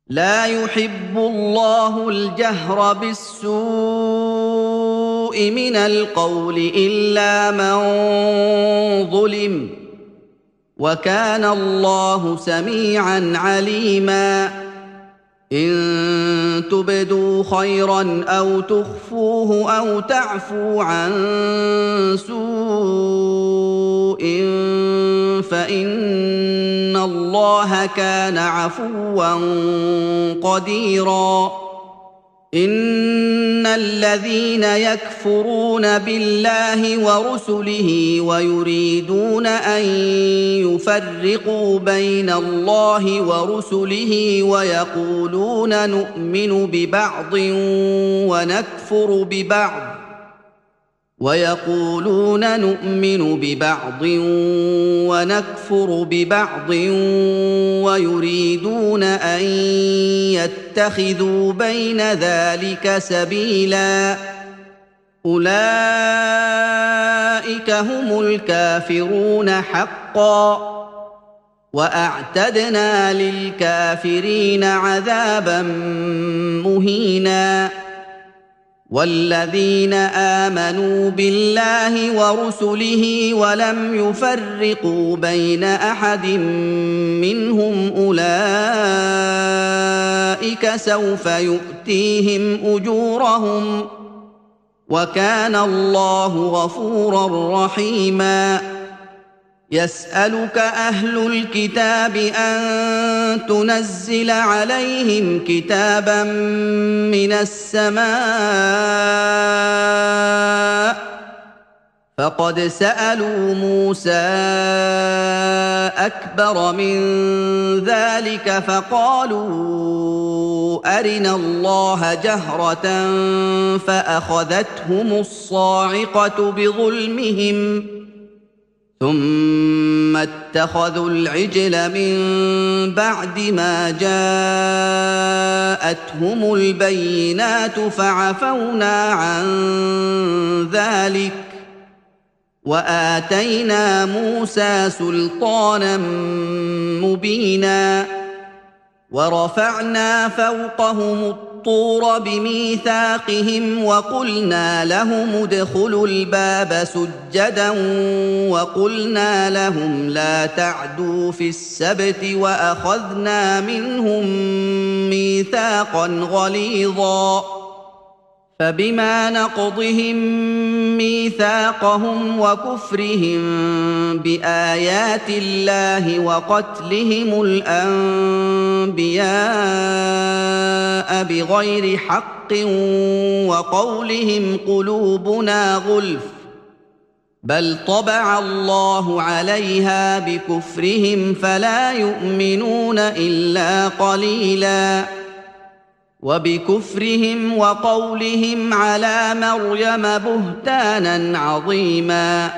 لا يحب الله الجهر بالسوء من القول إلا من ظلم وكان الله سميعا عليما إن تبدوا خيرا أو تخفوه أو تعفوا عن سوء فإن الله كان عفوا قديرا إن الذين يكفرون بالله ورسله ويريدون أن يفرقوا بين الله ورسله ويقولون نؤمن ببعض ونكفر ببعض ويريدون أن يتخذوا بين ذلك سبيلا أولئك هم الكافرون حقا وأعتدنا للكافرين عذابا مهينا والذين آمنوا بالله ورسله ولم يفرقوا بين أحد منهم أولئك سوف يؤتيهم أجورهم وكان الله غفورا رحيما يسألك أهل الكتاب أن تنزل عليهم كتابا من السماء فقد سألوا موسى أكبر من ذلك فقالوا أرنا الله جهرة فأخذتهم الصاعقة بظلمهم ثم اتخذوا العجل من بعد ما جاءتهم البينات فعفونا عن ذلك وآتينا موسى سلطانا مبينا ورفعنا فوقهم الطور بميثاقهم وقلنا لهم ادخلوا الباب سجدا وقلنا لهم لا تعدوا في السبت وأخذنا منهم ميثاقا غليظا فبما نقضهم ميثاقهم وكفرهم بآيات الله وقتلهم الأنبياء بغير حق وقولهم قلوبنا غلف بل طبع الله عليها بكفرهم فلا يؤمنون إلا قليلاً وبكفرهم وقولهم على مريم بهتانا عظيما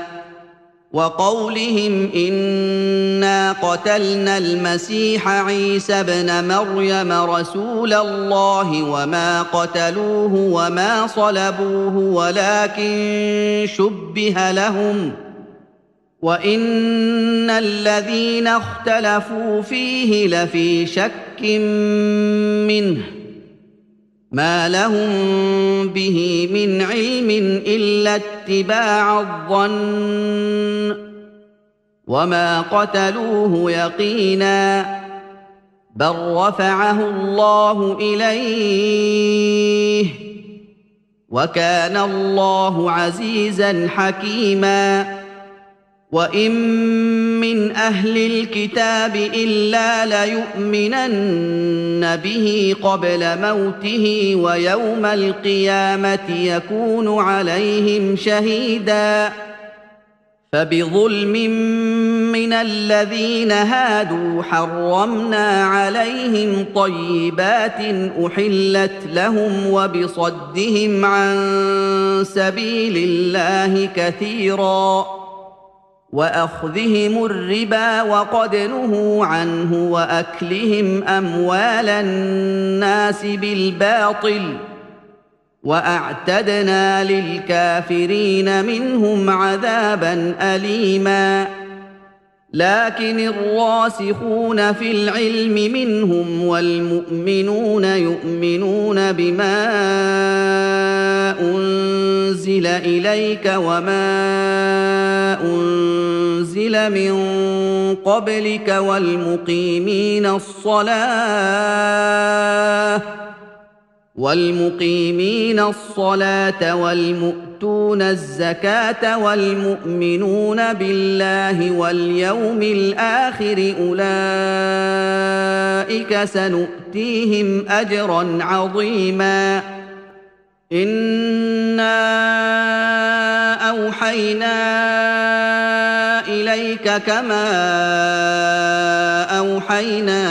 وقولهم إنا قتلنا المسيح عيسى ابن مريم رسول الله وما قتلوه وما صلبوه ولكن شبه لهم وإن الذين اختلفوا فيه لفي شك منه ما لهم به من علم إلا اتباع الظن وما قتلوه يقينا بل رفعه الله إليه وكان الله عزيزا حكيما وإن من أهل الكتاب إلا ليؤمنن به قبل موته ويوم القيامة يكون عليهم شهيدا فبظلم من الذين هادوا حرمنا عليهم طيبات أحلت لهم وبصدهم عن سبيل الله كثيراً وأخذهم الربا وقد نهوا عنه وأكلهم أموال الناس بالباطل وأعتدنا للكافرين منهم عذابا أليما لكن الراسخون في العلم منهم والمؤمنون يؤمنون بما أنزل إليك وما أنزل من قبلك والمقيمين الصلاة والمؤتون الزكاة والمؤمنون بالله واليوم الآخر أولئك سنؤتيهم أجرا عظيما إنا أوحينا إليك كما أوحينا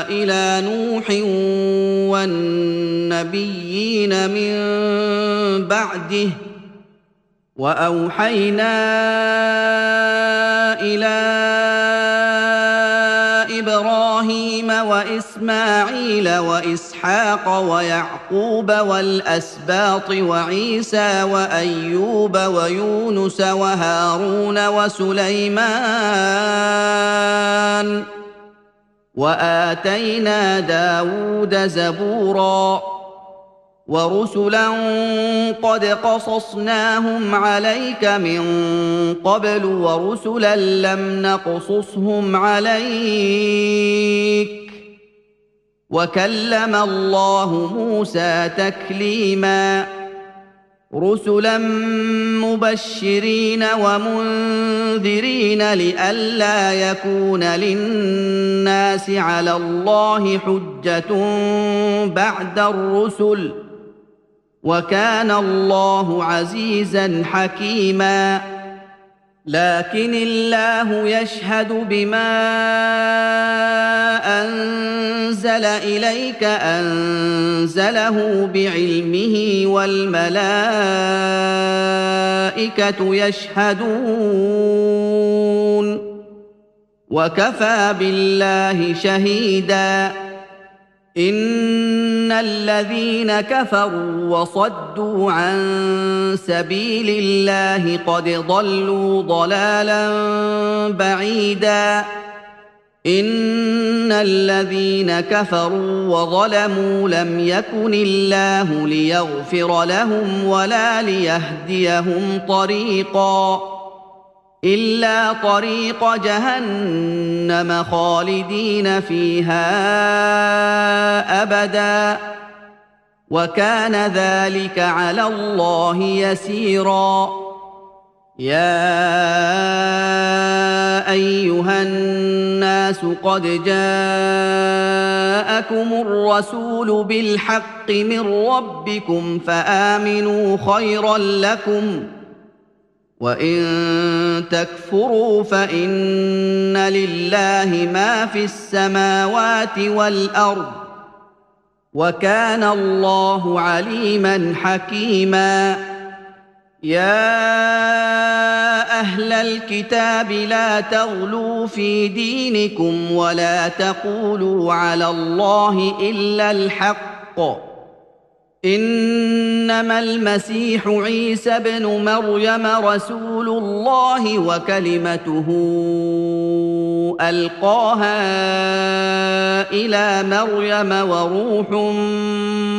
إلى نوح والنبيين من بعده وأوحينا إلى إبراهيم وإسماعيل وإسحاق ويعقوب والأسباط وعيسى وأيوب ويونس وهارون وسليمان وآتينا داود زبورا ورسلا قد قصصناهم عليك من قبل ورسلا لم نقصصهم عليك وكلم الله موسى تكليما رسلا مبشرين ومنذرين لئلا يكون للناس على الله حجة بعد الرسل وكان الله عزيزا حكيما لكن الله يشهد بما أنزل إليك أنزله بعلمه والملائكة يشهدون وكفى بالله شهيدا إن الذين كفروا وصدوا عن سبيل الله قد ضلوا ضلالا بعيدا إن الذين كفروا وظلموا لم يكن الله ليغفر لهم ولا ليهديهم طريقا إلا طريق جهنم خالدين فيها أبدا وكان ذلك على الله يسيرا يا أيها الناس قد جاءكم الرسول بالحق من ربكم فآمنوا خيرا لكم وإن تكفروا فإن لله ما في السماوات والأرض وكان الله عليما حكيما يا أهل الكتاب لا تغلوا في دينكم ولا تقولوا على الله إلا الحق إنما المسيح عيسى ابن مريم رسول الله وكلمته ألقاها إلى مريم وروح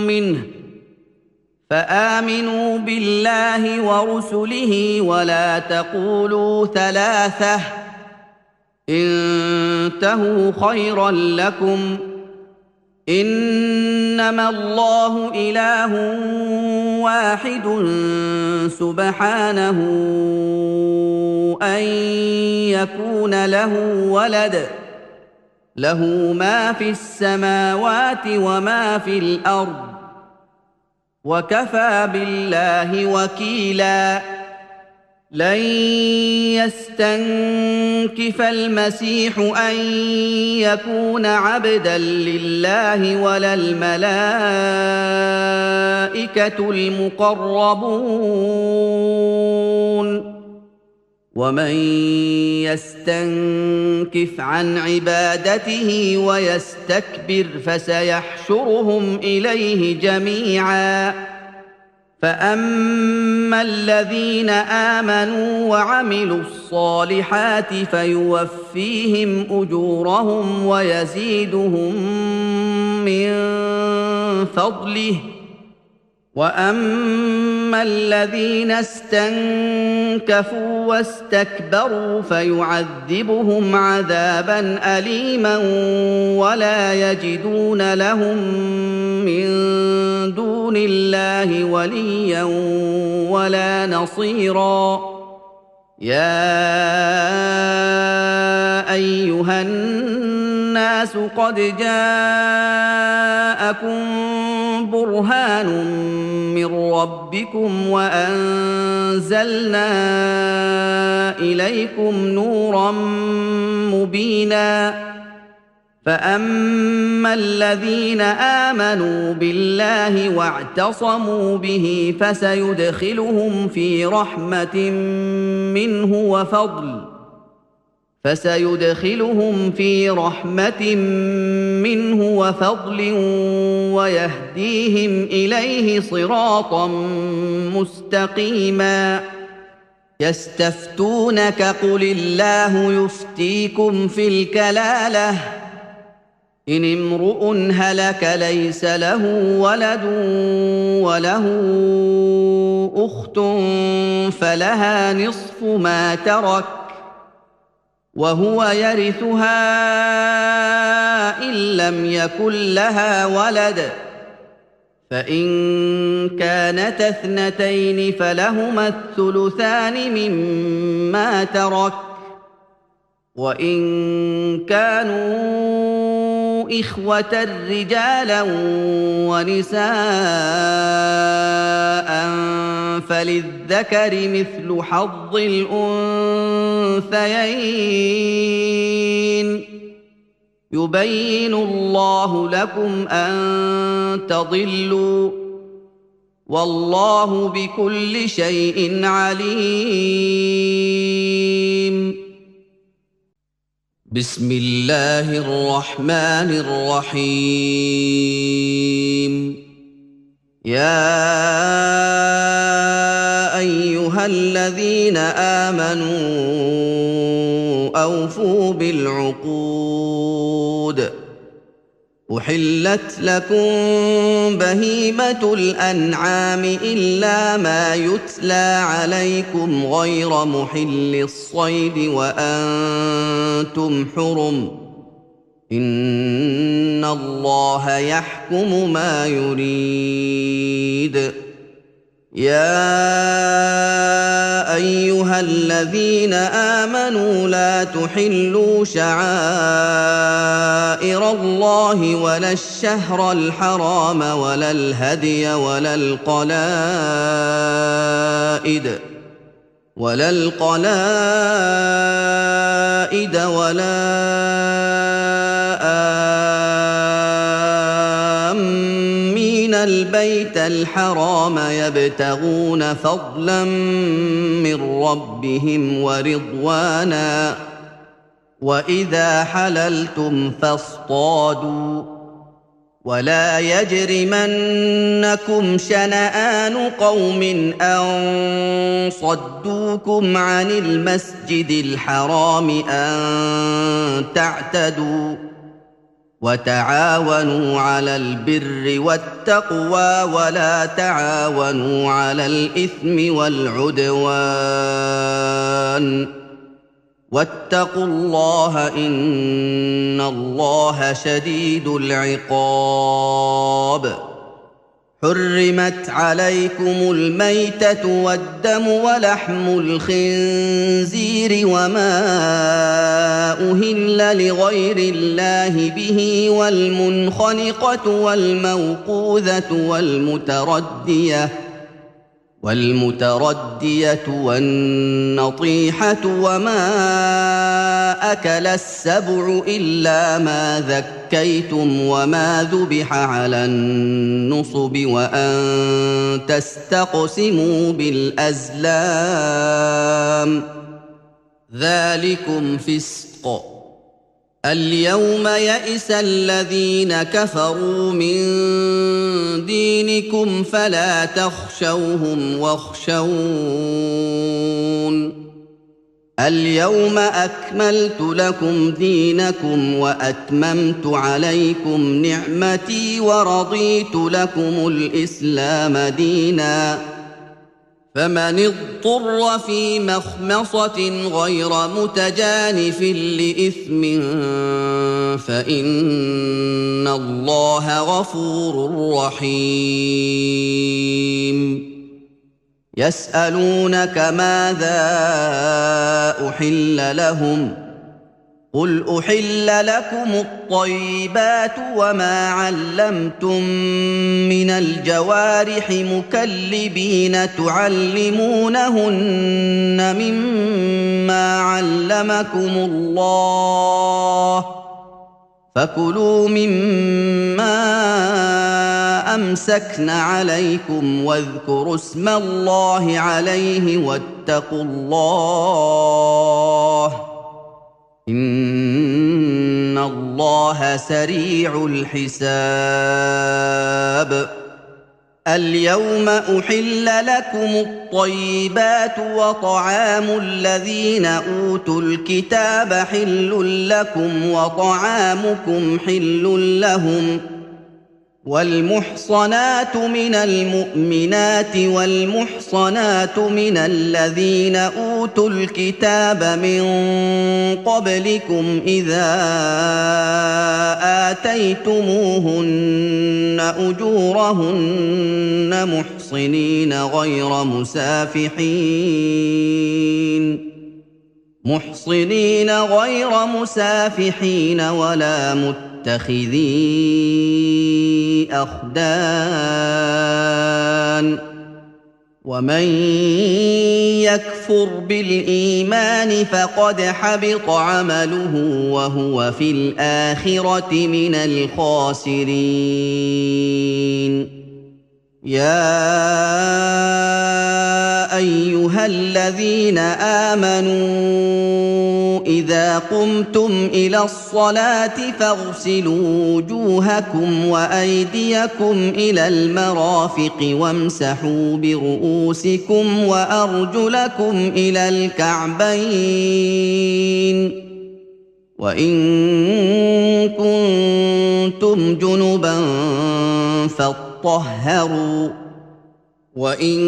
منه فآمنوا بالله ورسله ولا تقولوا ثلاثة انتهوا خيرا لكم إنما الله إله واحد سبحانه أن يكون له ولد له ما في السماوات وما في الأرض وكفى بالله وكيلا لن يستنكف المسيح أن يكون عبدا لله ولا الملائكة المقربون ومن يستنكف عن عبادته ويستكبر فسيحشرهم إليه جميعا فأما الذين آمنوا وعملوا الصالحات فيوفيهم أجورهم ويزيدهم من فضله، وأما الذين استنكفوا واستكبروا فيعذبهم عذابا أليما ولا يجدون لهم من دون الله وليا ولا نصيرا. يا أيها الناس قد جاءكم برهان من ربكم وأنزلنا إليكم نورا مبينا. فأما الذين آمنوا بالله واعتصموا به فسيدخلهم في رحمة منه وفضل ويهديهم إليه صراطا مستقيما. يستفتونك قل الله يفتيكم في الكلالة إن امرؤ هلك ليس له ولد وله أخت فلها نصف ما ترك وهو يرثها إن لم يكن لها ولد، فإن كانتا اثنتين فلهما الثلثان مما ترك، وإن كانوا إخوة رجالا ونساء فللذكر مثل حظ الأنثيين. يبين الله لكم أن تضلوا والله بكل شيء عليم. بسم الله الرحمن الرحيم. يا أيها الذين آمنوا أوفوا بالعقود. أحلت لكم بهيمة الأنعام إلا ما يتلى عليكم غير محل الصيد وأنتم حرم، إن الله يحكم ما يريد. يا أيها الذين آمنوا لا تحلوا شعائر الله ولا الشهر الحرام ولا الهدي ولا القلائد ولا آمين البيت الحرام يبتغون فضلا من ربهم ورضوانا، وإذا حللتم فاصطادوا، ولا يجرمنكم شنآن قوم أن صدوكم عن المسجد الحرام أن تعتدوا، وتعاونوا على البر والتقوى ولا تعاونوا على الإثم والعدوان، واتقوا الله إن الله شديد العقاب. حرمت عليكم الميتة والدم ولحم الخنزير وما أهل لغير الله به والمنخنقة والموقوذة والمتردية والنطيحة وما أكل السبع إلا ما ذكيتم وما ذبح على النصب وأن تستقسموا بالأزلام، ذلكم فسق. اليوم يئس الذين كفروا من دينكم فلا تخشوهم واخشون اليوم أكملت لكم دينكم وأتممت عليكم نعمتي ورضيت لكم الإسلام دينا فمن اضطر في مخمصة غير متجانف لإثم فإن الله غفور رحيم يسألونك ماذا أحل لهم قل أحل لكم الطيبات وما علمتم من الجوارح مكلبين تعلمونهن مما علمكم الله فكلوا مما أمسكن عليكم واذكروا اسم الله عليه واتقوا الله إن الله سريع الحساب اليوم أحل لكم الطيبات وطعام الذين أوتوا الكتاب حل لكم وطعامكم حل لهم والمحصنات من المؤمنات والمحصنات من الذين أوتوا الكتاب من قبلكم إذا آتيتموهن أجورهن محصنين غير مسافحين ولا متخذي أخدان ومن يكفر بالإيمان فقد حبط عمله وهو في الآخرة من الخاسرين يا أيها الذين آمنوا إذا قمتم إلى الصلاة فاغسلوا وجوهكم وأيديكم إلى المرافق وامسحوا برؤوسكم وأرجلكم إلى الكعبين وإن كنتم جنبا فاطهروا وإن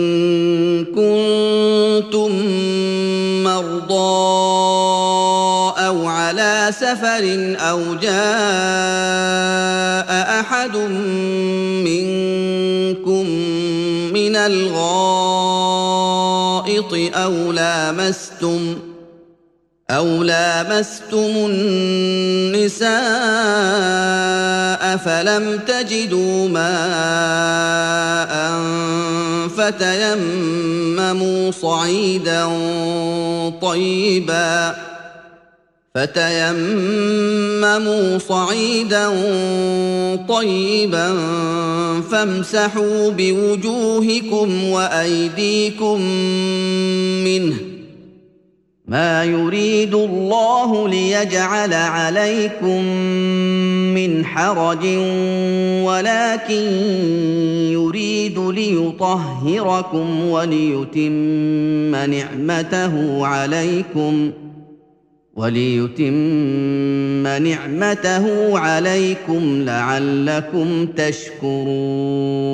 كنتم مرضى أو على سفر أو جاء أحد منكم من الغائط أو لامستم النساء فلم تجدوا ماء فتيمموا صعيدا طيبا فامسحوا بوجوهكم وأيديكم منه ما يريد الله ليجعل عليكم من حرج ولكن يريد ليطهركم وليتم نعمته عليكم لعلكم تشكرون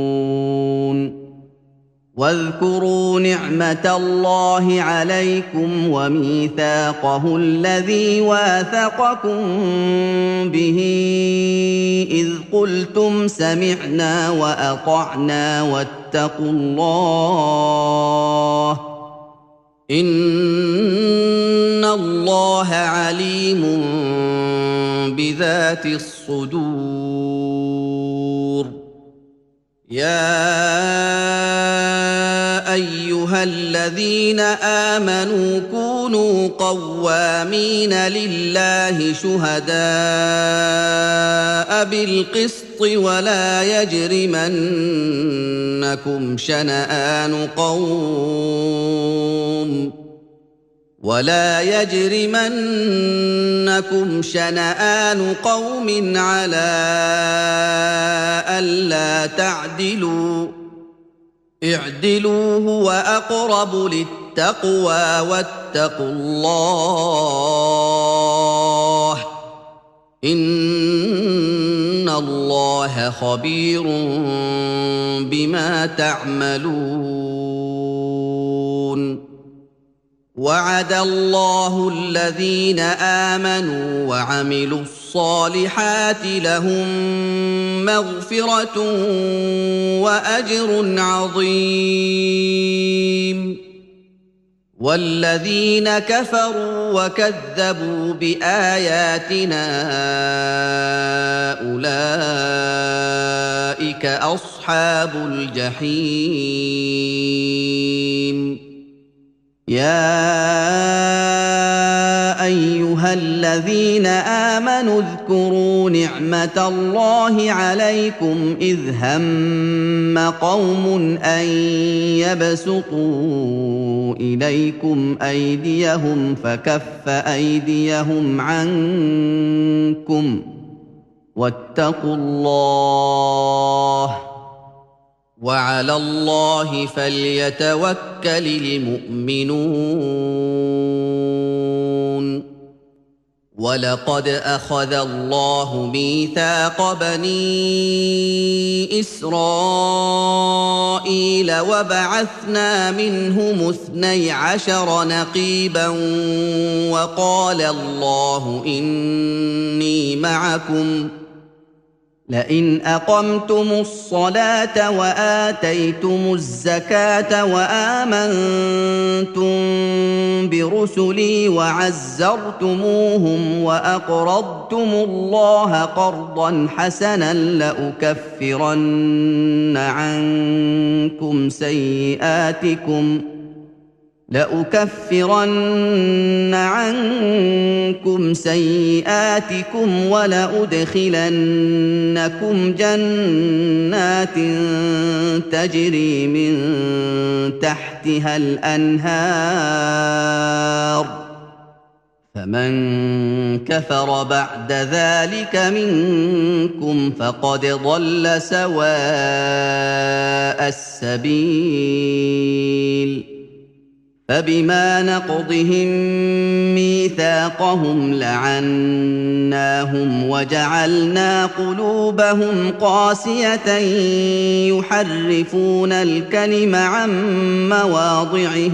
واذكروا نعمة الله عليكم وميثاقه الذي واثقكم به إذ قلتم سمعنا وأطعنا واتقوا الله إن الله عليم بذات الصدور يا أيها الذين آمنوا كونوا قوامين لله شهداء بالقسط ولا يجرمنكم شنآن قوم ولا يجرمنكم شنآن قوم على ألا تعدلوا اعدلوا هو أقرب للتقوى واتقوا الله إن الله خبير بما تعملون وعد الله الذين آمنوا وعملوا الصالحات لهم مغفرة وأجر عظيم والذين كفروا وكذبوا بآياتنا أولئك أصحاب الجحيم يا أيها الذين آمنوا اذكروا نعمة الله عليكم إذ هم قوم أن يبسطوا إليكم أيديهم فكف أيديهم عنكم واتقوا الله وعلى الله فليتوكل المؤمنون ولقد أخذ الله ميثاق بني إسرائيل وبعثنا منهم 12 نقيبا وقال الله إني معكم لئن أقمتم الصلاة وآتيتم الزكاة وآمنتم برسلي وعزرتموهم وأقرضتم الله قرضا حسنا لأكفرن عنكم سيئاتكم ولأدخلنكم جنات تجري من تحتها الأنهار فمن كفر بعد ذلك منكم فقد ضل سواء السبيل فبما نقضهم ميثاقهم لعناهم وجعلنا قلوبهم قاسية يحرفون الكلم عن مواضعه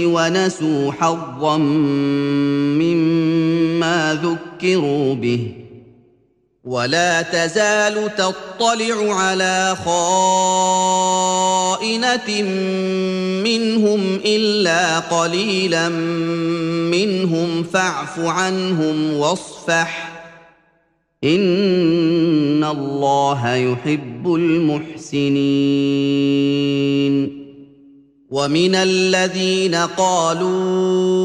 ونسوا حظا مما ذكروا به ولا تزال تطلع على خائنة منهم إلا قليلا منهم فاعف عنهم واصفح إن الله يحب المحسنين ومن الذين قالوا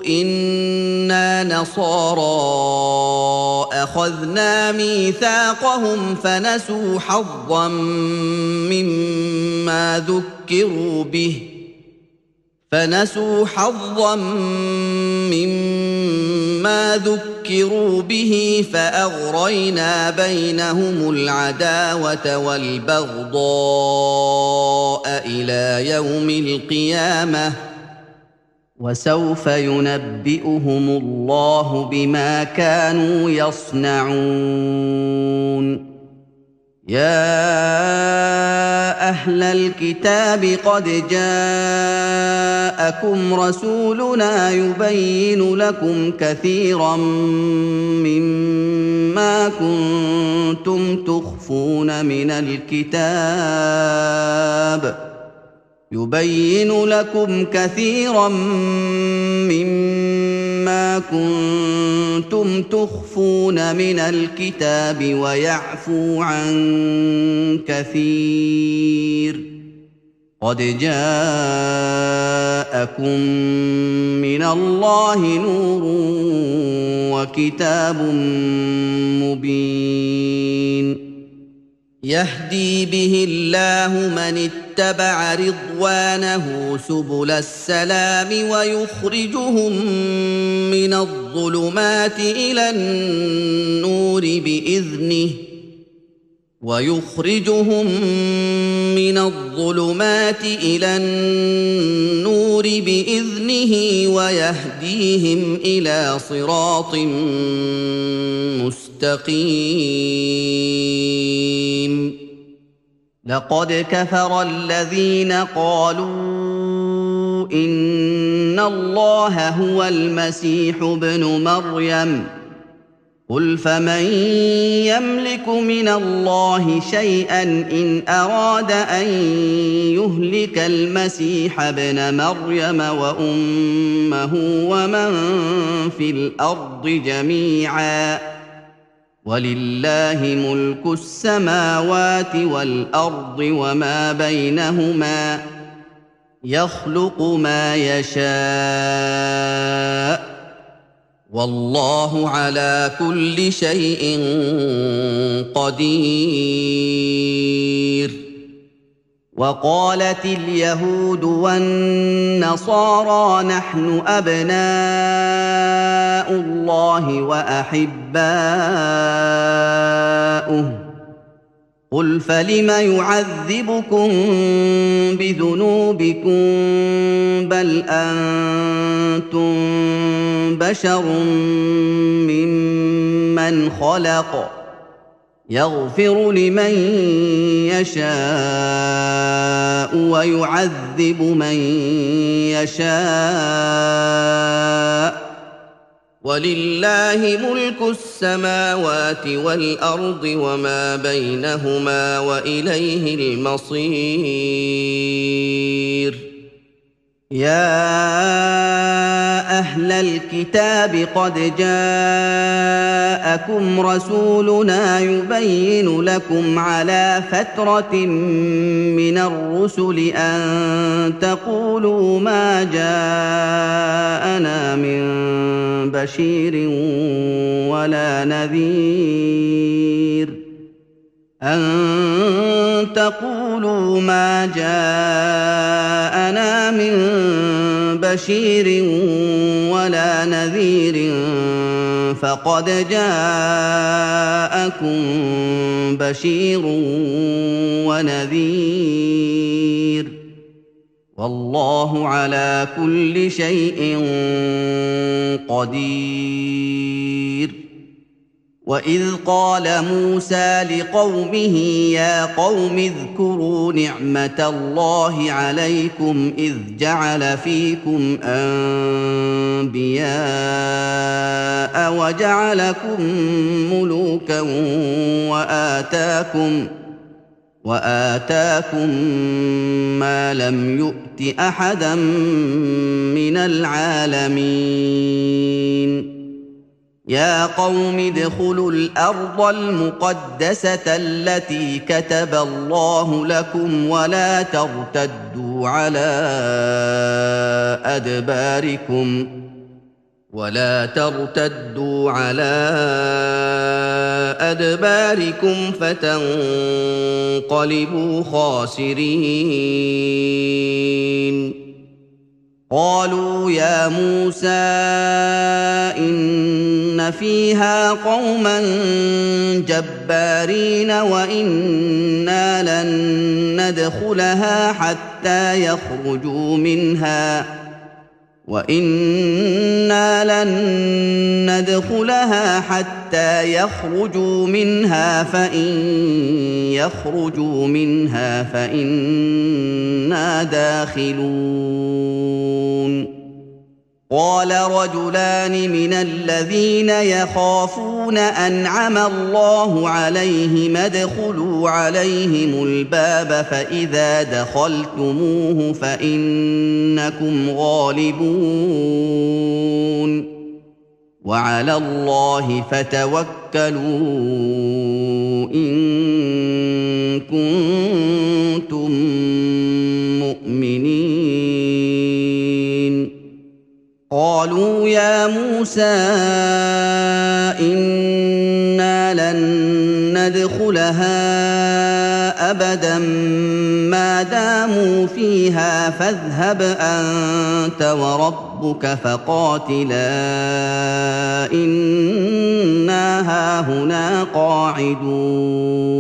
إنا نصارى أخذنا ميثاقهم فنسوا حظا مما ذكروا به فأغرينا بينهم العداوة والبغضاء إلى يوم القيامة وسوف ينبئهم الله بما كانوا يصنعون يا أهل الكتاب قد جاءكم رسولنا يبين لكم كثيرا مما كنتم تخفون من الكتاب ويعفو عن كثير قد جاءكم من الله نور وكتاب مبين يهدي به الله من اتبع رضوانه سبل السلام ويخرجهم من الظلمات إلى النور بإذنه ويهديهم إلى صراط مستقيم. لقد كفر الذين قالوا إن الله هو المسيح ابن مريم قل فمن يملك من الله شيئا إن أراد أن يهلك المسيح ابن مريم وأمه ومن في الأرض جميعا ولله ملك السماوات والأرض وما بينهما يخلق ما يشاء والله على كل شيء قدير. وقالت اليهود والنصارى نحن أبناء الله وأحباؤه قل فلم يعذبكم بذنوبكم بل أنتم بشر ممن خلق يغفر لمن يشاء ويعذب من يشاء ولله ملك السماوات والأرض وما بينهما وإليه المصير. يا أهل الكتاب قد جاءكم رسولنا يبين لكم على فترة من الرسل أن تقولوا ما جاءنا من بشير ولا نذير فقد جاءكم بشير ونذير والله على كل شيء قدير. وإذ قال موسى لقومه يا قوم اذكروا نعمة الله عليكم إذ جعل فيكم أنبياء وجعلكم ملوكا وآتاكم ما لم يؤت أحدا من العالمين. يا قوم ادخلوا الأرض المقدسة التي كتب الله لكم ولا ترتدوا على أدباركم فتنقلبوا خاسرين. قالوا يا موسى إن فيها قوما جبارين وإنا لن ندخلها حتى يخرجوا منها فإن يخرجوا منها فإنا داخلون. قال رجلان من الذين يخافون أنعم الله عليهم ادخلوا عليهم الباب فإذا دخلتموه فإنكم غالبون وعلى الله فتوكلوا إن كنتم مؤمنين. قالوا يا موسى إنا لن ندخلها أبدا ما داموا فيها فاذهب أنت وربك فقاتلا إنا هاهنا قاعدون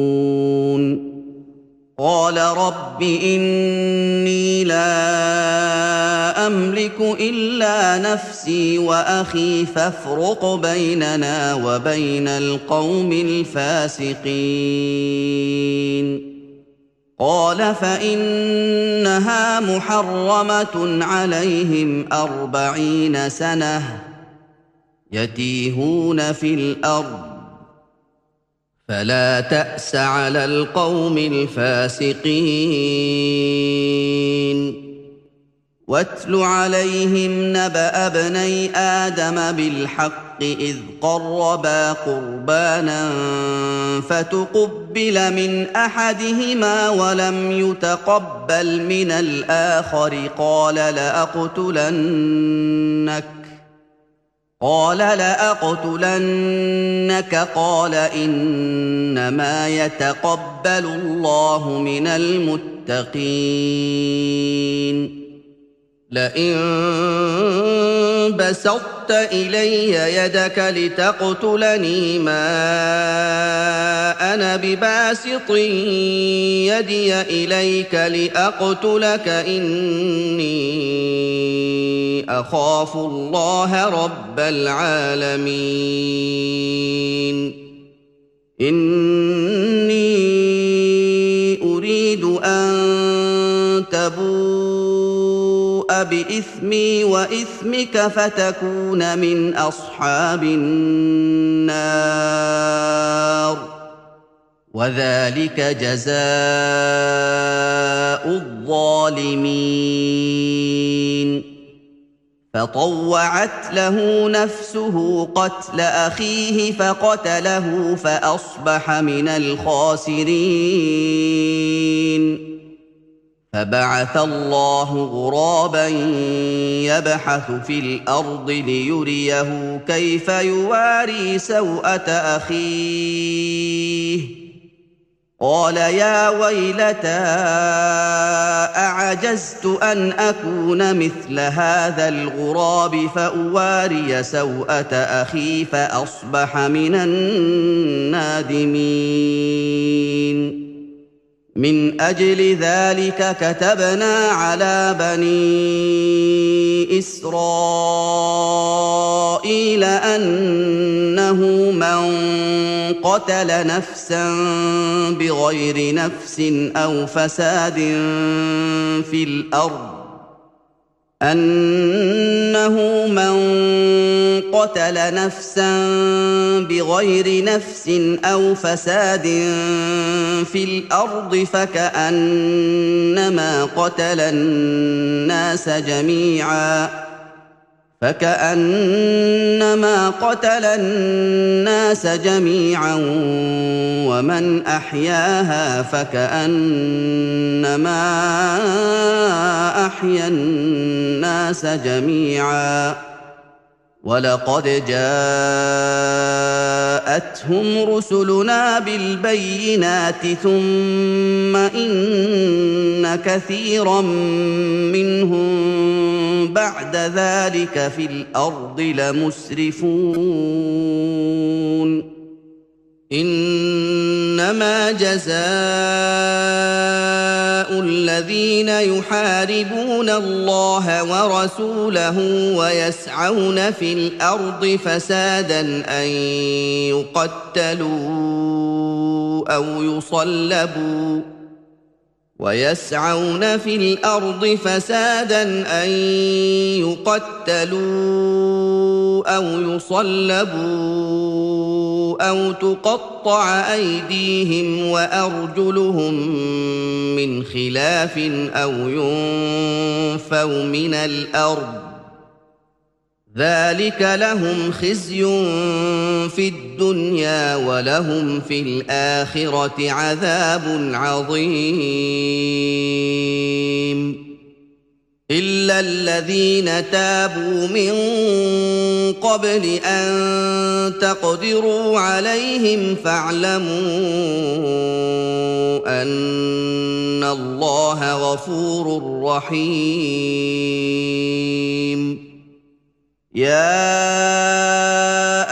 قال رب إني لا أملك إلا نفسي وأخي فافرق بيننا وبين القوم الفاسقين قال فإنها محرمة عليهم 40 سنة يتيهون في الأرض فلا تأس على القوم الفاسقين واتل عليهم نبأ ابني آدم بالحق إذ قربا قربانا فتقبل من أحدهما ولم يتقبل من الآخر قال لأقتلنك قال إنما يتقبل الله من المتقين لئن بسطت إلي يدك لتقتلني ما أنا بباسط يدي إليك لأقتلك إني أخاف الله رب العالمين إني أريد أن تبوء بإثمي وإثمك فتكون من أصحاب النار وذلك جزاء الظالمين فطوعت له نفسه قتل أخيه فقتله فأصبح من الخاسرين فبعث الله غرابا يبحث في الأرض ليريه كيف يواري سوءة أخيه قال يا ويلتى أعجزت أن أكون مثل هذا الغراب فأواري سوءة أخي فأصبح من النادمين من أجل ذلك كتبنا على بني إسرائيل أنه من قتل نفسا بغير نفس أو فساد في الأرض أنه من قتل نفسا بغير نفس أو فساد في الأرض فكأنما قتل الناس جميعا ومن أحياها فكأنما أحيا الناس جميعا ولقد جاءتهم رسلنا بالبينات ثم إن كثيرا منهم بعد ذلك في الأرض لمسرفون إنما جزاء الذين يحاربون الله ورسوله ويسعون في الأرض فسادا أن يقتلوا أو يصلبوا أو تقطع أيديهم وأرجلهم من خلاف أو ينفوا من الأرض ذلك لهم خزي في الدنيا ولهم في الآخرة عذاب عظيم إلا الذين تابوا من قبل أن تقدروا عليهم فاعلموا أن الله غفور رحيم. يا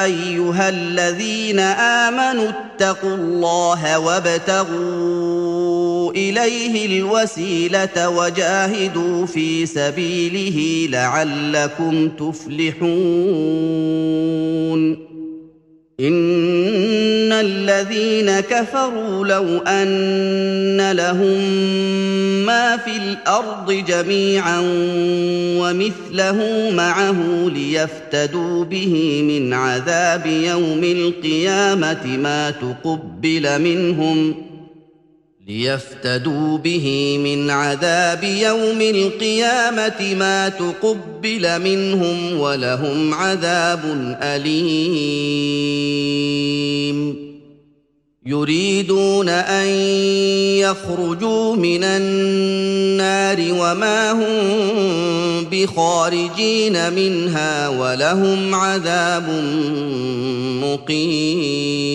أيها الذين آمنوا اتقوا الله وابتغوا إليه الوسيلة وجاهدوا في سبيله لعلكم تفلحون. إن الذين كفروا لو أن لهم ما في الأرض جميعا ومثله معه ليفتدوا به من عذاب يوم القيامة ما تقبل منهم ولهم عذاب أليم. يريدون أن يخرجوا من النار وما هم بخارجين منها ولهم عذاب مقيم.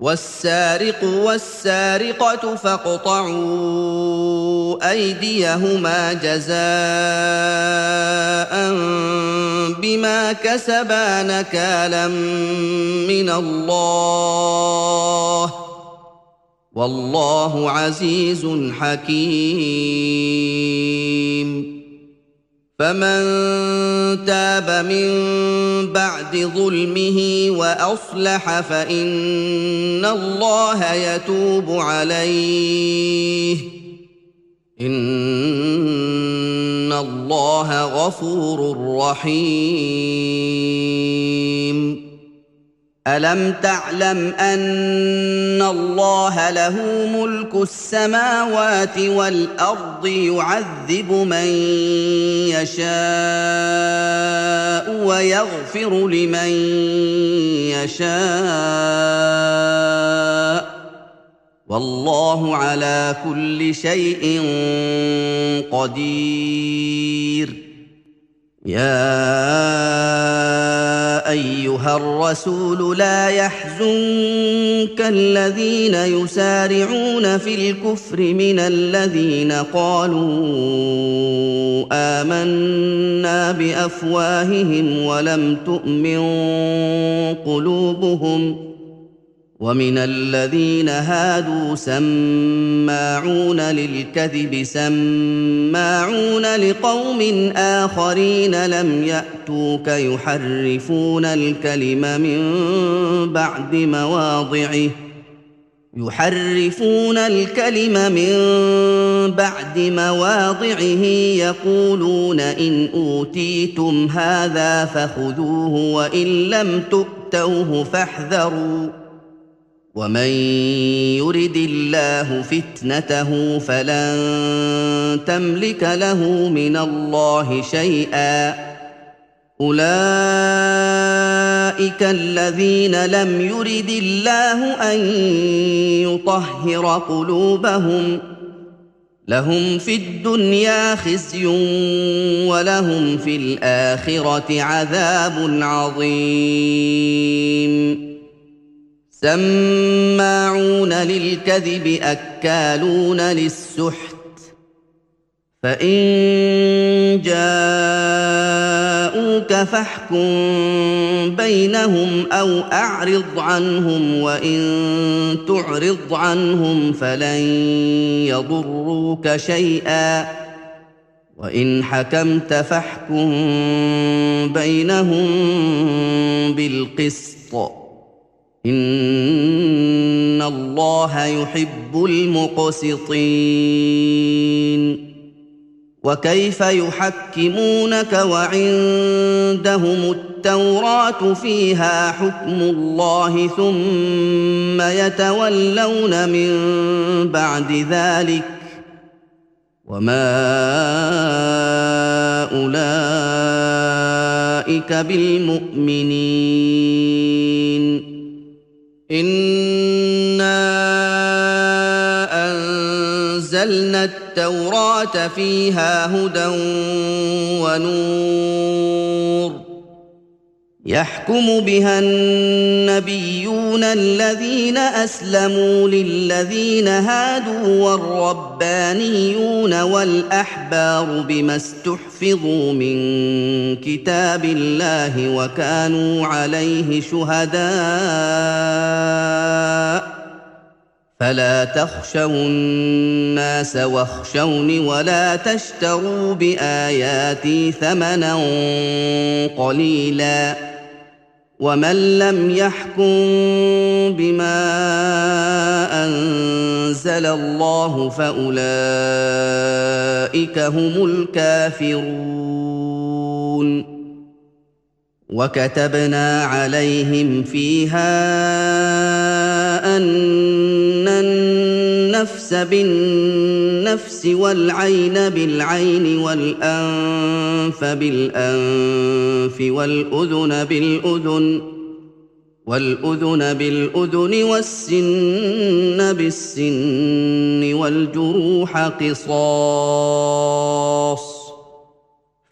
والسارق والسارقة فاقطعوا أيديهما جزاء بما كسبا نكالا من الله والله عزيز حكيم. فمن تاب من بعد ظلمه وأصلح فإن الله يتوب عليه إن الله غفور رحيم. ألم تعلم أن الله له ملك السماوات والأرض يعذب من يشاء ويغفر لمن يشاء والله على كل شيء قدير. يا أيها الرسول لا يحزنك الذين يسارعون في الكفر من الذين قالوا آمنا بأفواههم ولم تؤمن قلوبهم ومن الذين هادوا سماعون للكذب سماعون لقوم آخرين لم يأتوك يحرفون الكلم من بعد مواضعه يقولون إن أوتيتم هذا فخذوه وإن لم تؤتوه فاحذروا ومن يرد الله فتنته فلن تملك له من الله شيئا. أولئك الذين لم يرد الله أن يطهر قلوبهم لهم في الدنيا خزي ولهم في الآخرة عذاب عظيم. سماعون للكذب أكالون للسحت فإن جاءوك فاحكم بينهم أو أعرض عنهم وإن تعرض عنهم فلن يضروك شيئا وإن حكمت فاحكم بينهم بالقسط إن الله يحب المقسطين. وكيف يحكمونك وعندهم التوراة فيها حكم الله ثم يتولون من بعد ذلك وما أولئك بالمؤمنين. إنا أنزلنا التوراة فيها هدى ونور يحكم بها النبيون الذين أسلموا للذين هادوا والربانيون والأحبار بما استحفظوا من كتاب الله وكانوا عليه شهداء فلا تخشوا الناس واخشوني ولا تشتروا بآياتي ثمنا قليلا ومن لم يحكم بما أنزل الله فأولئك هم الكافرون وكتبنا عليهم فيها أن النفس بالنفس والعين بالعين والأنف بالأنف والأذن بالأذن والسن بالسن والجروح قصاص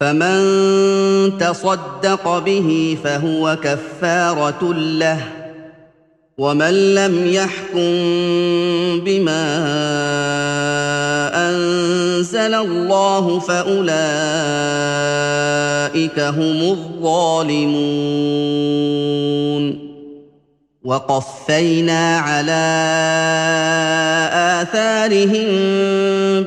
فمن تصدق به فهو كفارة له ومن لم يحكم بما أنزل الله فأولئك هم الظالمون وقفينا على آثارهم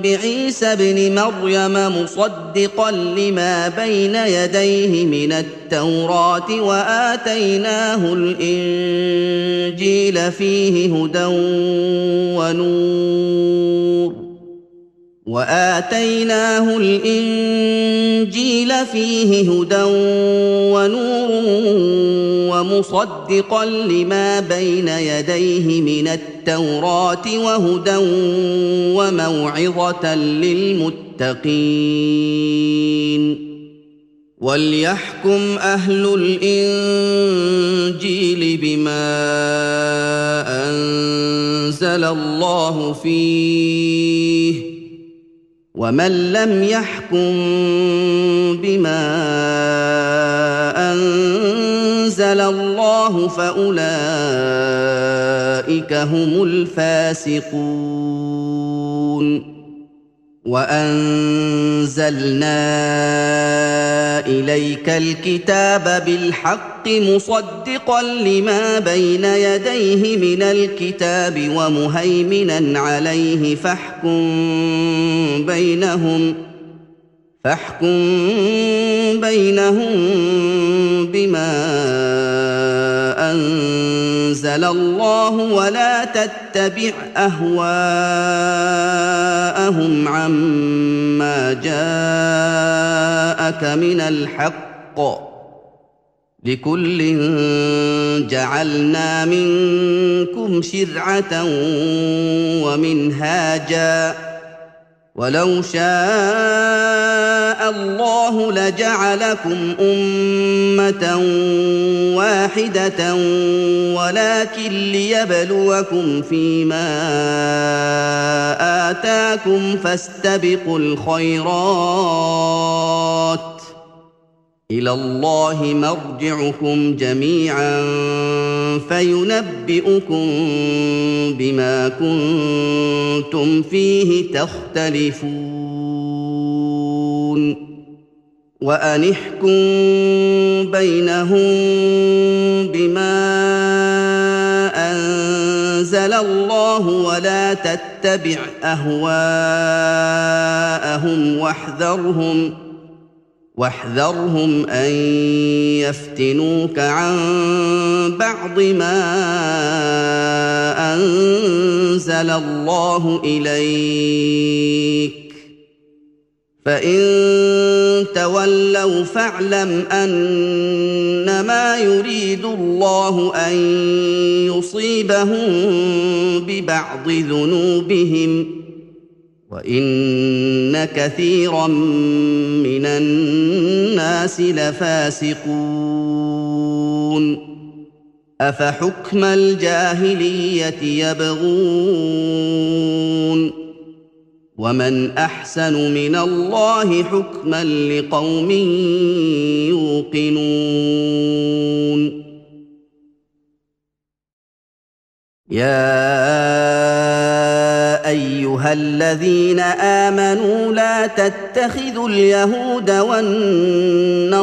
بعيسى ابن مريم مصدقا لما بين يديه من التوراة وآتيناه الإنجيل فيه هدى ونور ومصدقا لما بين يديه من التوراة وهدى وموعظة للمتقين وليحكم أهل الإنجيل بما أنزل الله فيه ومن لم يحكم بما أنزل الله فأولئك هم الفاسقون وأنزلنا إليك الكتاب بالحق مصدقا لما بين يديه من الكتاب ومهيمنا عليه فاحكم بينهم بما أنزل الله ولا تتبع أهواءهم عما جاءك من الحق لكل جعلنا منكم شرعة ومنهاجا ولو شاء الله لجعلكم أمة واحدة ولكن ليبلوكم فيما آتاكم فاستبقوا الخيرات إلى الله مرجعكم جميعا فينبئكم بما كنتم فيه تختلفون وأن احكم بينهم بما أنزل الله ولا تتبع أهواءهم واحذرهم أن يفتنوك عن بعض ما أنزل الله إليك فإن تولوا فاعلم أنما يريد الله أن يصيبهم ببعض ذنوبهم وإن كثيرا من الناس لفاسقون أفحكم الجاهلية يبغون ومن احسن من الله حكما لقوم يوقنون يا ايها الذين امنوا لا تتخذوا اليهود والنصارى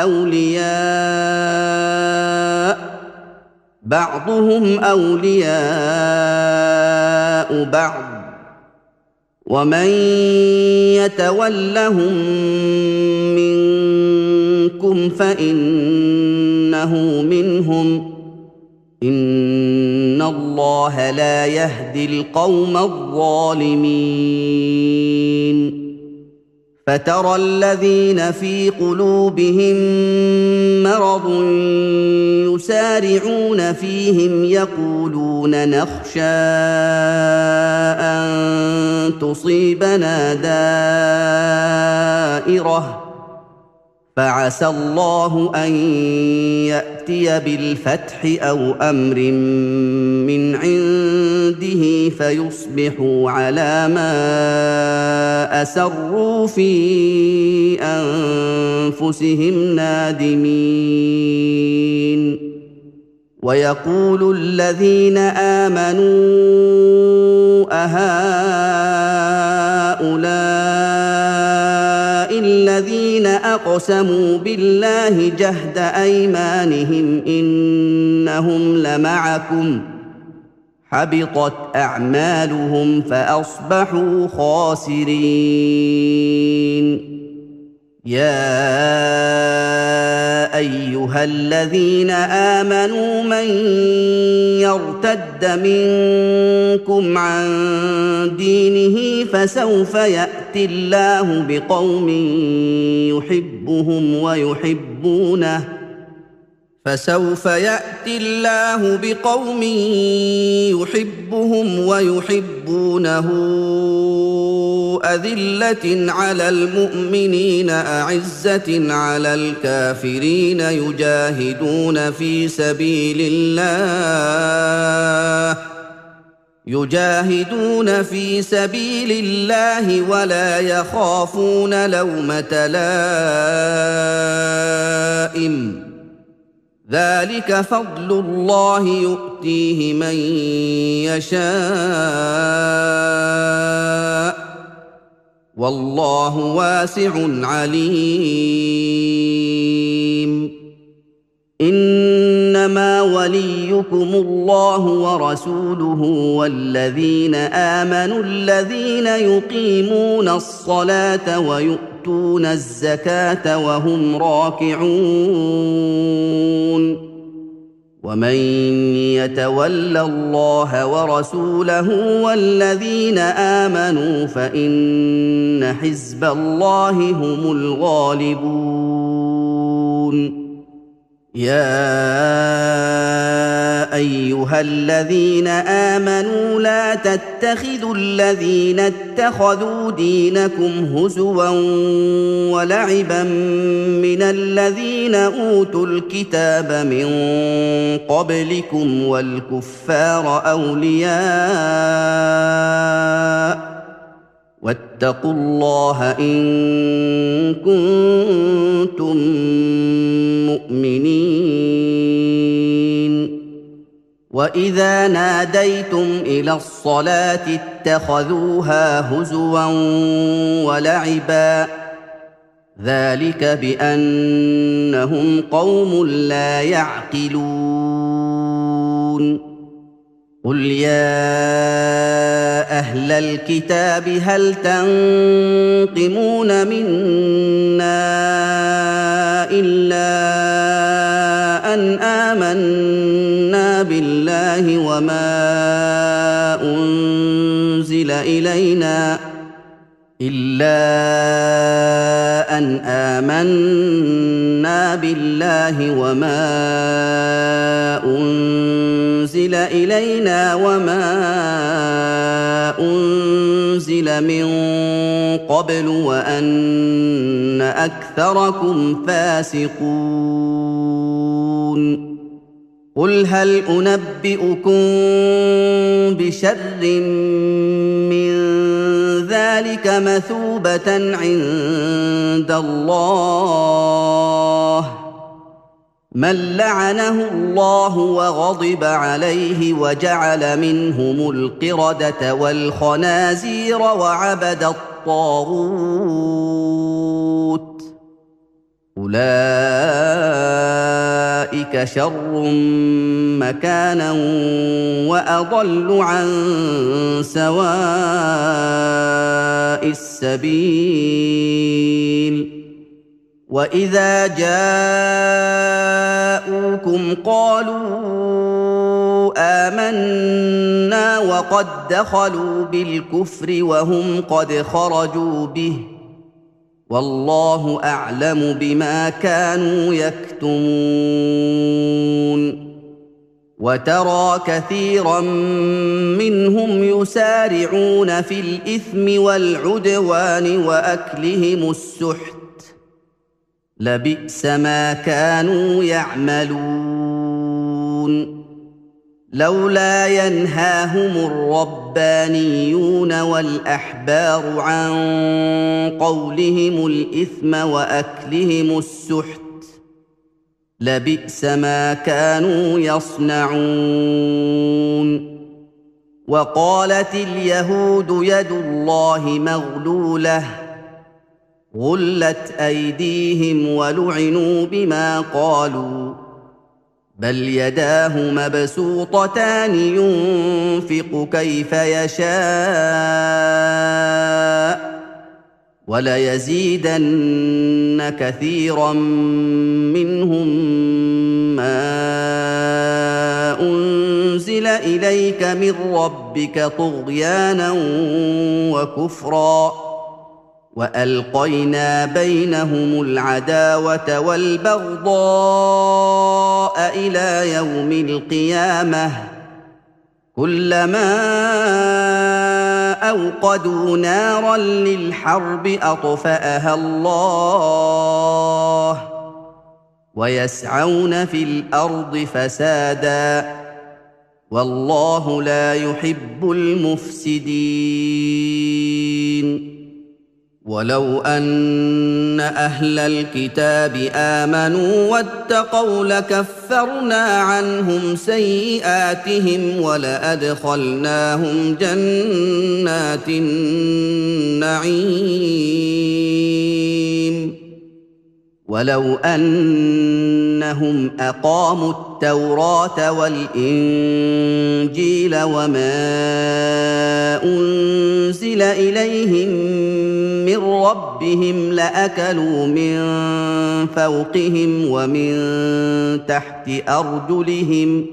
اولياء بعضهم اولياء بعض ومن يتولهم منكم فانه منهم ان الله لا يهدي القوم الظالمين فترى الذين في قلوبهم مرض يسارعون فيهم يقولون نخشى ان تصيبنا دائره فعسى الله ان ياتي بالفتح او امر من عنده فيصبحوا على ما اسروا في انفسهم نادمين ويقول الذين امنوا اهؤلاء الذين اقسموا بالله جهد ايمانهم انهم لمعكم حبطت اعمالهم فاصبحوا خاسرين يا ايها الذين امنوا من يرتد منكم عن دينه فسوف ياتي الله بقوم يحبهم ويحبونه أذلة على المؤمنين أعزة على الكافرين يجاهدون في سبيل الله ولا يخافون لومة لائم ذلك فضل الله يؤتيه من يشاء والله واسع عليم انما وليكم الله ورسوله والذين امنوا الذين يقيمون الصلاه ويؤتون الزكاه وهم راكعون ومن يتول الله ورسوله والذين امنوا فان حزب الله هم الغالبون يا ايها الذين امنوا لا تتخذوا الذين اتخذوا دينكم هزوا ولعبا من الذين اوتوا الكتاب من قبلكم والكفار اولياء واتقوا الله ان كنتم مؤمنين واذا ناديتم الى الصلاه اتخذوها هزوا ولعبا ذلك بانهم قوم لا يعقلون قل يا اهل الكتاب هل تنقمون منا الا ان امنا بالله وما أنزل إلينا وما أنزل من قبل وأن أكثركم فاسقون قل هل أنبئكم بشر من ذلك مثوبة عند الله من لعنه الله وغضب عليه وجعل منهم القردة والخنازير وعبد الطاغوت أولئك شر مكانا وأضل عن سواء السبيل وإذا جاءوكم قالوا آمنا وقد دخلوا بالكفر وهم قد خرجوا به والله أعلم بما كانوا يكتمون وترى كثيرا منهم يسارعون في الإثم والعدوان وأكلهم السحت لبئس ما كانوا يعملون لولا ينهاهم الربانيون والأحبار عن قولهم الإثم وأكلهم السحت لبئس ما كانوا يصنعون وقالت اليهود يد الله مغلولة غلت أيديهم ولعنوا بما قالوا بل يداه مبسوطتان ينفق كيف يشاء وليزيدن كثيرا منهم ما أنزل إليك من ربك طغيانا وكفرا وألقينا بينهم العداوة والبغضاء إلى يوم القيامة كلما أوقدوا نارا للحرب أطفأها الله ويسعون في الأرض فسادا والله لا يحب المفسدين ولو أن أهل الكتاب آمنوا واتقوا لكفرنا عنهم سيئاتهم ولأدخلناهم جنات النعيم ولو أنهم أقاموا التوراة والإنجيل وما أنزل إليهم من ربهم لأكلوا من فوقهم ومن تحت أرجلهم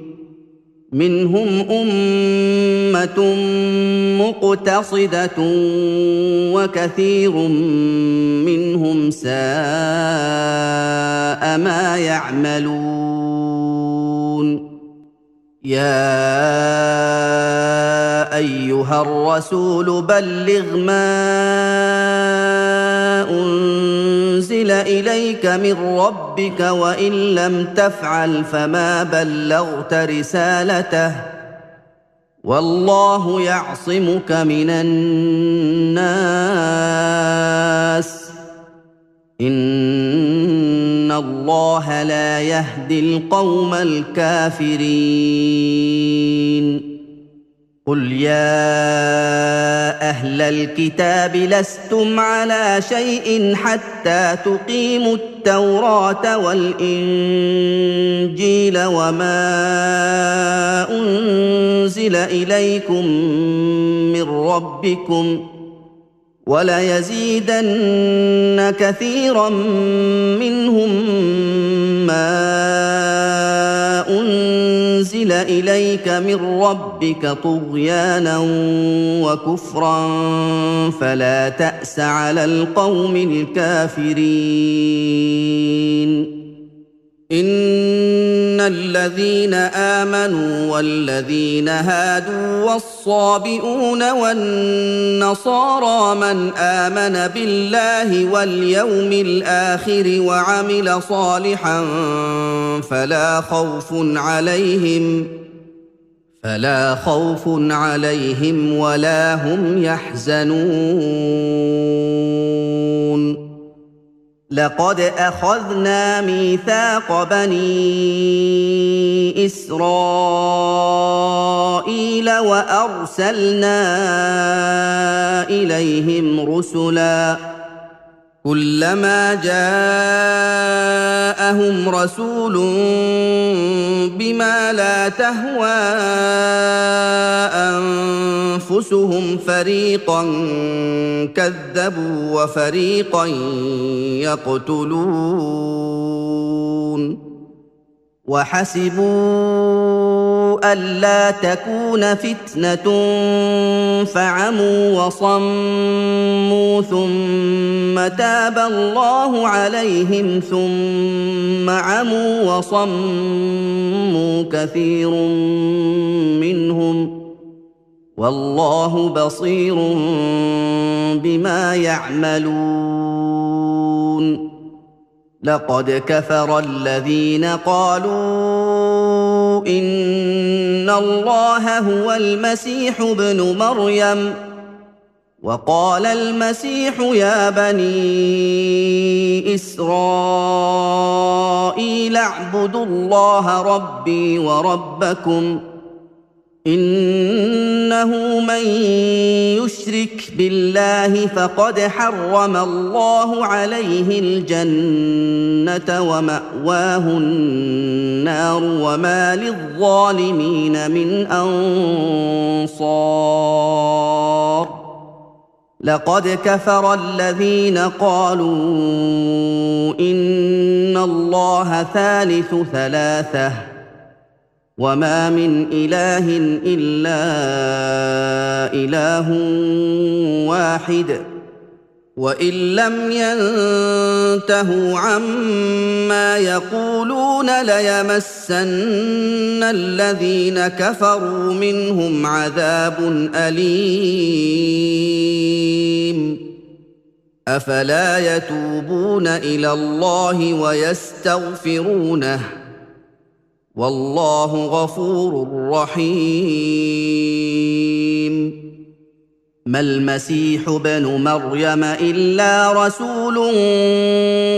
منهم أمة مقتصدة وكثير منهم ساء ما يعملون يا أيها الرسول بلغ ما أنزل إليك من ربك وإن لم تفعل فما بلغت رسالته والله يعصمك من الناس إن الله لا يهدي القوم الكافرين قل يا أهل الكتاب لستم على شيء حتى تقيموا التوراة والإنجيل وما أنزل إليكم من ربكم وليزيدن كثيرا منهم ما أنزل إليك من ربك طغيانا وكفرا فلا تأس على القوم الكافرين إن الذين آمنوا والذين هادوا والصابئون والنصارى من آمن بالله واليوم الآخر وعمل صالحا فلا خوف عليهم ولا هم يحزنون لقد أخذنا ميثاق بني إسرائيل وأرسلنا إليهم رسلا كلما جاءهم رسول بما لا تهوى أنفسهم فريقا كذبوا وفريقا يقتلون وحسبوا ألا تكون فتنة فعموا وصموا ثم تاب الله عليهم ثم عموا وصموا كثير منهم والله بصير بما يعملون لقد كفر الذين قالوا إن الله هو المسيح ابن مريم وقال المسيح يا بني إسرائيل اعبدوا الله ربي وربكم إنه من يشرك بالله فقد حرم الله عليه الجنة ومأواه النار وما للظالمين من أنصار لقد كفر الذين قالوا إن الله ثالث ثلاثة وما من إله إلا إله واحد وإن لم ينتهوا عما يقولون ليمسن الذين كفروا منهم عذاب أليم أفلا يتوبون إلى الله ويستغفرونه والله غفور رحيم ما المسيح ابن مريم إلا رسول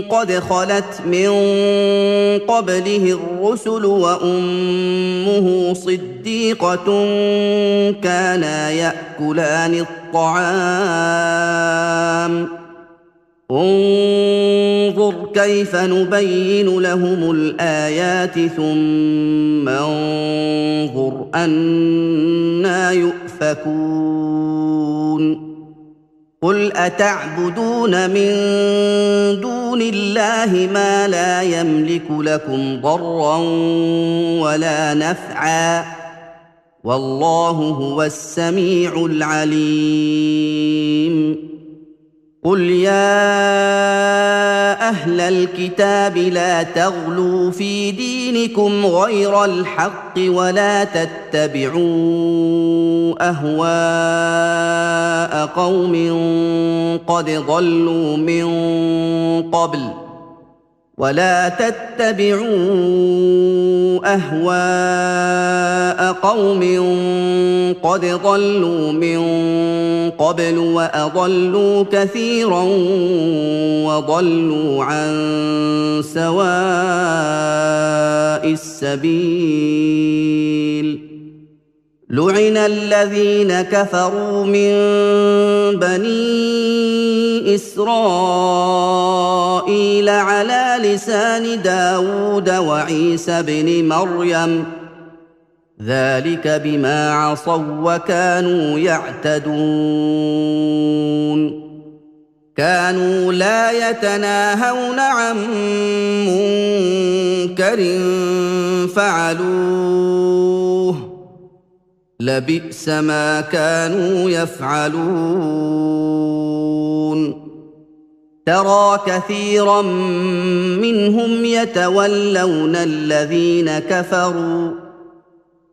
قد خلت من قبله الرسل وأمه صديقة كانا يأكلان الطعام انظر كيف نبين لهم الآيات ثم انظر أنى يؤفكون قل أتعبدون من دون الله ما لا يملك لكم ضرا ولا نفعا والله هو السميع العليم قل يا أهل الكتاب لا تغلوا في دينكم غير الحق ولا تتبعوا أهواء قوم قد ضلوا من قبل وأضلوا كثيرا وضلوا عن سواء السبيل لعن الذين كفروا من بني إسرائيل على لسان داود وعيسى بن مريم ذلك بما عصوا وكانوا يعتدون كانوا لا يتناهون عن منكر فعلوه لبئس ما كانوا يفعلون ترى كثيرا منهم يتولون الذين كفروا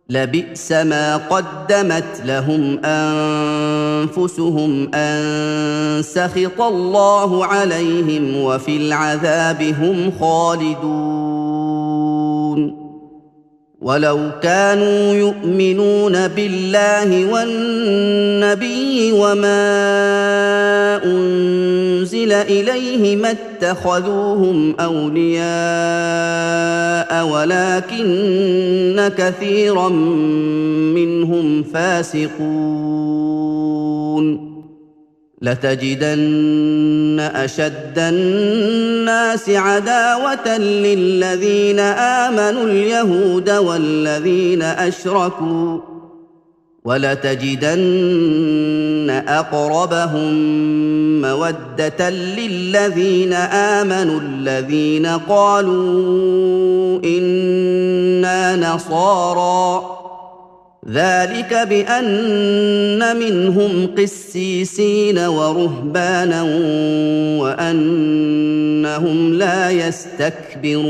لبئس ما قدمت لهم أنفسهم أن سخط الله عليهم وفي العذاب هم خالدون ولو كانوا يؤمنون بالله والنبي وما أنزل إليه ما اتخذوهم أولياء ولكن كثيرا منهم فاسقون لتجدن أشد الناس عداوة للذين آمنوا اليهود والذين أشركوا ولتجدن أقربهم مودة للذين آمنوا الذين قالوا إنا نصارى ذلك بأن منهم قسيسين ورهبانا وأنهم لا يستكبرون